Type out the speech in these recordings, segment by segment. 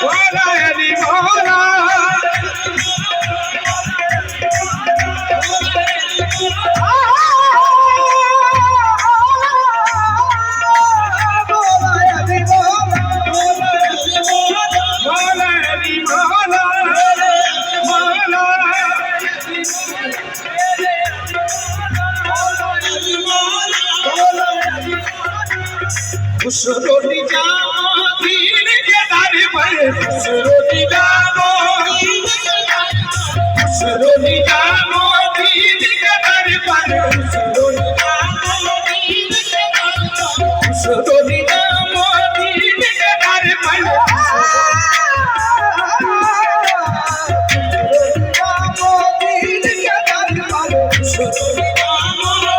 मौला अली मौला खुशरोटी जामो दीन के दर पर खुशरोटी जामो खुशरोटी जामो दीन के दर पर खुशरोटी जामो दीन के दर पर खुशरोटी जामो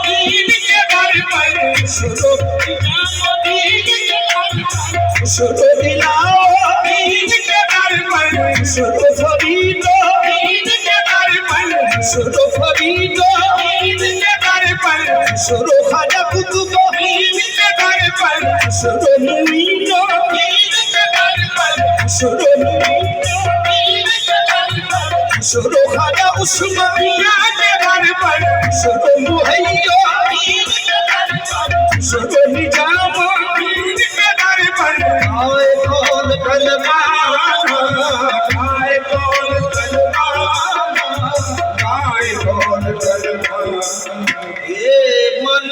दीन के दर पर खुशरोटी शुरू दिलाओ दीन के दर पर शुरू फरीदो दीन के दर पर शुरू फरीदो दीन के दर पर शुरू खाजा कुतुबो दीन के दर पर शुरू मुईदो दीन के दर पर शुरू मुईदो दीन के दर पर शुरू खाजा उस्मानिया के दर पर शुरू मुहैया दीन के दर पर शुरू निजामो दीन के दर पर आए कौन कलमाना आए कौन कलमाना आए कौन कलमाना ये मन